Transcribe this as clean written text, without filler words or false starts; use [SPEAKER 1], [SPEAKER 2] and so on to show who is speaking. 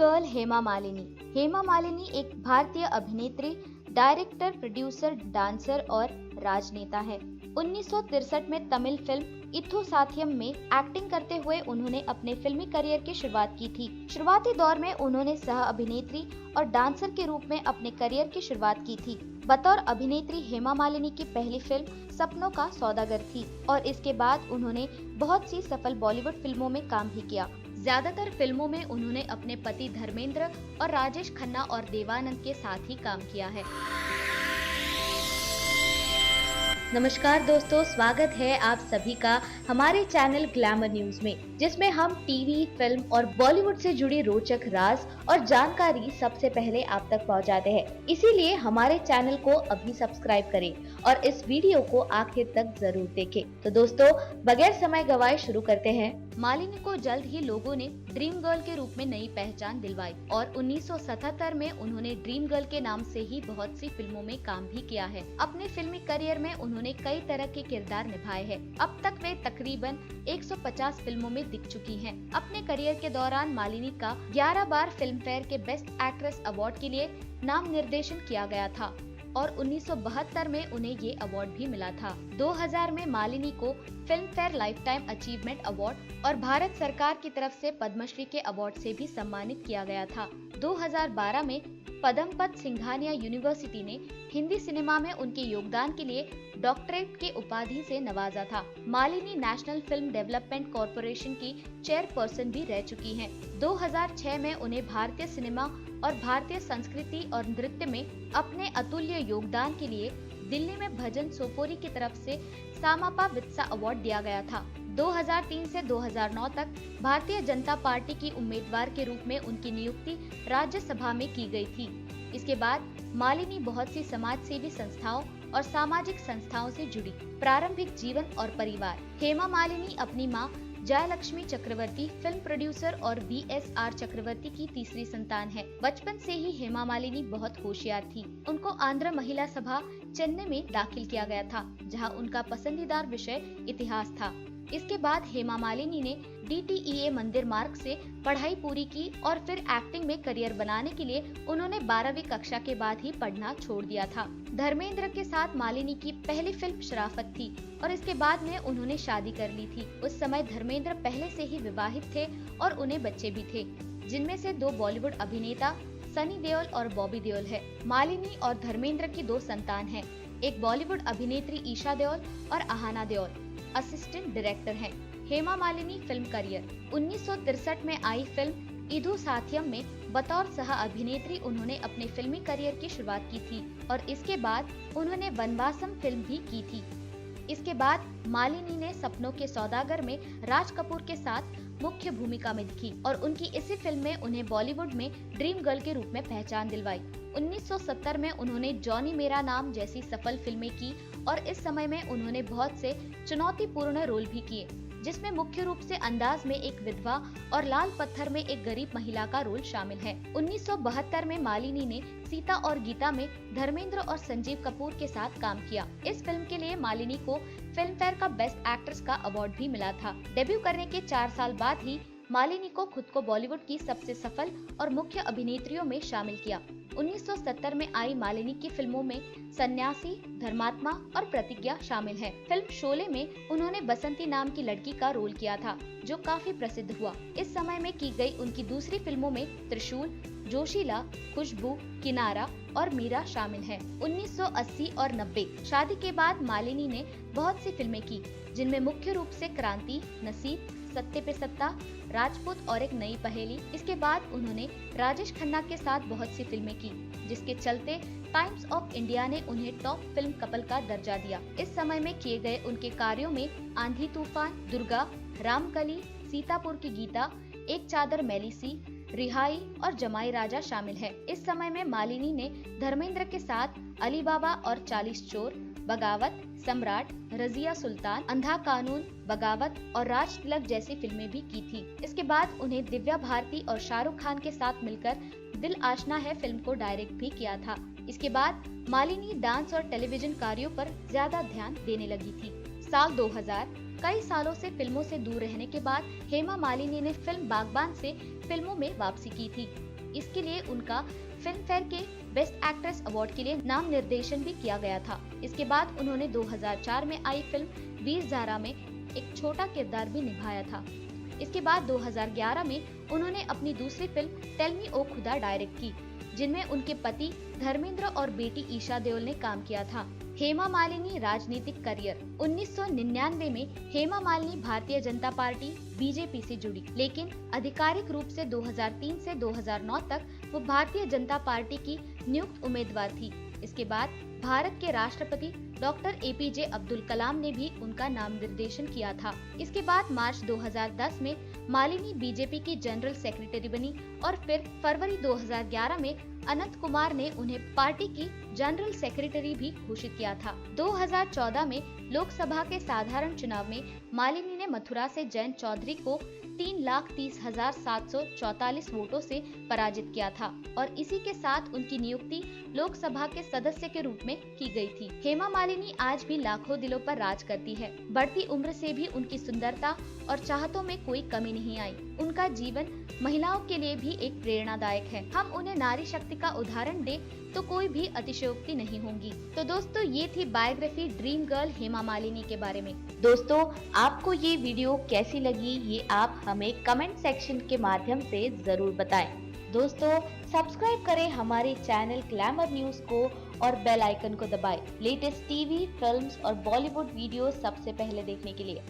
[SPEAKER 1] Girl Hema Malini. Hema Malini एक भारतीय अभिनेत्री, डायरेक्टर, प्रोड्यूसर, डांसर और राजनेता है। 1963 में तमिल फिल्म इथु साथियम में एक्टिंग करते हुए उन्होंने अपने फिल्मी करियर की शुरुआत की थी। शुरुआती दौर में उन्होंने सह अभिनेत्री और डांसर के रूप में अपने करियर की शुरुआत की थी। बतौर अभिनेत्री हेमा मालिनी की पहली फिल्म सपनों का सौदागर थी और इसके बाद उन्होंने बहुत सी सफल बॉलीवुड फिल्मों में काम भी किया। ज्यादातर फिल्मों में उन्होंने अपने पति धर्मेंद्र और राजेश खन्ना और देवानंद के साथ ही काम किया है। नमस्कार दोस्तों, स्वागत है आप सभी का हमारे चैनल ग्लैमर न्यूज में, जिसमें हम टीवी, फिल्म और बॉलीवुड से जुड़ी रोचक राज और जानकारी सबसे पहले आप तक पहुंचाते हैं। इसीलिए हमारे चैनल को अभी सब्सक्राइब करें और इस वीडियो को आखिर तक जरूर देखें। तो दोस्तों, बगैर समय गवाए शुरू करते हैं। मालिनी को जल्द ही लोगों ने ड्रीम गर्ल के रूप में नई पहचान दिलवाई और 1977 में उन्होंने ड्रीम गर्ल के नाम से ही बहुत सी फिल्मों में काम भी किया है। अपने फिल्मी करियर में उन्होंने कई तरह के किरदार निभाए हैं। अब तक वे तकरीबन 150 फिल्मों में दिख चुकी हैं। अपने करियर के दौरान मालिनी का 11 बार फिल्म फेयर के बेस्ट एक्ट्रेस अवार्ड के लिए नाम निर्देशन किया गया था और 1972 में उन्हें ये अवार्ड भी मिला था। 2000 में मालिनी को film fair life time achievement award और भारत सरकार की तरफ से पद्मश्री के अवार्ड से भी सम्मानित किया गया था। 2012 में पद्मपत सिंघानिया यूनिवर्सिटी ने हिंदी सिनेमा में उनके योगदान के लिए डॉक्टरेट के उपाधि से नवाजा था। Malini national film development corporation की चेयरपर्सन भी रह चुकी हैं। 2006 में उन्हें भारतीय सिनेमा और भारतीय संस्कृति और नृत्य में अपने अतुल्य योगदान के लिए दिल्ली में भजन सोपोरी की तरफ से सामापा वित्सा अवार्ड दिया गया था। 2003 से 2009 तक भारतीय जनता पार्टी की उम्मीदवार के रूप में उनकी नियुक्ति राज्यसभा में की गई थी। इसके बाद मालिनी बहुत सी समाज सेवी संस्थाओं और सामाजिक संस्थाओं से जुड़ी। प्रारंभिक जीवन और परिवार। हेमा मालिनी अपनी मां जयलक्ष्मी चक्रवर्ती फिल्म प्रोड्यूसर और VSR चक्रवर्ती की तीसरी संतान है। बचपन से ही हेमा मालिनी बहुत होशियार थी। उनको आंध्र महिला सभा चेन्नई में दाखिल किया गया था, जहां उनका पसंदीदा विषय इतिहास था। इसके बाद हेमा मालिनी ने DTEA मंदिर मार्ग से पढ़ाई पूरी की और फिर एक्टिंग में करियर बनाने के लिए उन्होंने 12वीं कक्षा के बाद ही पढ़ना छोड़ दिया था। धर्मेंद्र के साथ मालिनी की पहली फिल्म शराफत थी और इसके बाद में उन्होंने शादी कर ली थी। उस समय धर्मेंद्र पहले से ही विवाहित थे और उन्हें बच्चे भी थे, जिनमें से 2 बॉलीवुड अभिनेता सनी देओल और बॉबी देओल है। मालिनी और धर्मेंद्र की 2 संतान हैं। एक बॉलीवुड अभिनेत्री ईशा देओल और अहाना देओल असिस्टेंट डायरेक्टर हैं। Hema Malini film career. 1963 में आई फिल्म इथु साथियम में बतौर सह अभिनेत्री उन्होंने अपने फिल्मी करियर की शुरुआत की थी और इसके बाद उन्होंने वनवासम फिल्म भी की थी। इसके बाद मालिनी ने सपनों के सौदागर में राज कपूर के साथ मुख्य भूमिका में दिखी और उनकी इसी फिल्म में उन्हें बॉलीवुड में ड्रीम गर्ल के रूप में पहचान दिलवाई। 1970 में उन्होंने जॉनी मेरा नाम जैसी सफल फिल्में की और इस समय में उन्होंने बहुत से चुनौतीपूर्ण रोल भी किए, जिसमें मुख्य रूप से अंदाज में एक विधवा और लाल पत्थर में एक गरीब महिला का रोल शामिल है। 1972 में मालिनी ने सीता और गीता में धर्मेंद्र और संजीव कपूर के साथ काम किया। इस फिल्म के लिए मालिनी को फिल्म फेयर का बेस्ट एक्ट्रेस का अवार्ड भी मिला था। डेब्यू करने के 4 साल बाद ही मालिनी को खुद को बॉलीवुड की सबसे सफल और मुख्य अभिनेत्रियों में शामिल किया। 1970 में आई मालिनी की फिल्मों में सन्यासी, धर्मात्मा और प्रतिज्ञा शामिल है। फिल्म शोले में उन्होंने बसंती नाम की लड़की का रोल किया था, जो काफी प्रसिद्ध हुआ। इस समय में की गई उनकी दूसरी फिल्मों में त्रिशूल, जोशीला, खुशबू, किनारा और मीरा शामिल है। 1980 और 90 शादी के बाद मालिनी ने बहुत सी फिल्में की, जिनमें मुख्य रूप से क्रांति, नसीब, सत्ते पे सत्ता, राजपूत और एक नई पहेली। इसके बाद उन्होंने राजेश खन्ना के साथ बहुत सी फिल्में की, जिसके चलते टाइम्स ऑफ इंडिया ने उन्हें टॉप फिल्म कपल का दर्जा दिया। इस समय में किए गए उनके कार्यों में आंधी तूफान, दुर्गा, रामकली, सीतापुर की गीता, एक चादर मैली सी, रिहाई और जमाई राजा शामिल है। इस समय में मालिनी ने धर्मेंद्र के साथ अली बाबा और 40 चोर, बगावत, सम्राट, रजिया सुल्तान, अंधा कानून, बगावत और राज तिलक जैसी फिल्में भी की थी। इसके बाद उन्हें दिव्या भारती और शाहरुख खान के साथ मिलकर दिल आशना है फिल्म को डायरेक्ट भी किया था। इसके बाद मालिनी डांस और टेलीविजन कार्यों पर ज्यादा ध्यान देने लगी थी। साल 2000 कई सालों से फिल्मों से दूर रहने के बाद हेमा मालिनी ने फिल्म बागबान से फिल्मों में वापसी की थी। इसके लिए उनका फिल्म फेयर के बेस्ट एक्ट्रेस अवार्ड के लिए नाम निर्देशन भी किया गया था। इसके बाद उन्होंने 2004 में आई फिल्म वीर ज़ारा में एक छोटा किरदार भी निभाया था। इसके बाद 2011 में उन्होंने अपनी दूसरी फिल्म टेल मी ओ खुदा डायरेक्ट की, जिनमें उनके पति धर्मेंद्र और बेटी ईशा देओल ने काम किया था। हेमा मालिनी राजनीतिक करियर। 1999 में हेमा मालिनी भारतीय जनता पार्टी बीजेपी से जुड़ी, लेकिन आधिकारिक रूप से 2003 से 2009 तक वो भारतीय जनता पार्टी की नियुक्त उम्मीदवार थी। इसके बाद भारत के राष्ट्रपति डॉक्टर एपीजे अब्दुल कलाम ने भी उनका नाम निर्देशन किया था। इसके बाद मार्च 2010 में मालिनी बीजेपी की जनरल सेक्रेटरी बनी और फिर फरवरी 2011 में अनंत कुमार ने उन्हें पार्टी की जनरल सेक्रेटरी भी घोषित किया था। 2014 में लोकसभा के साधारण चुनाव में मालिनी ने मथुरा से जयंत चौधरी को 3,30,744 वोटों से पराजित किया था और इसी के साथ उनकी नियुक्ति लोकसभा के सदस्य के रूप में की गई थी। हेमा मालिनी आज भी लाखों दिलों पर राज करती है। बढ़ती उम्र से भी उनकी सुंदरता और चाहतों में कोई कमी नहीं आई। उनका जीवन महिलाओं के लिए भी एक प्रेरणादायक है। हम उन्हें नारी शक्ति का उदाहरण दे तो कोई भी अतिशयोक्ति नहीं होगी। तो दोस्तों, ये थी biography dream girl Hema Malini के बारे में। दोस्तों, आपको ये वीडियो कैसी लगी ये आप हमें कमेंट सेक्शन के माध्यम से जरूर बताएं। दोस्तों, सब्सक्राइब करें हमारे चैनल ग्लैमर न्यूज को और बेल आइकन को दबाएं लेटेस्ट टीवी, फिल्म्स और बॉलीवुड वीडियो सबसे पहले देखने के लिए।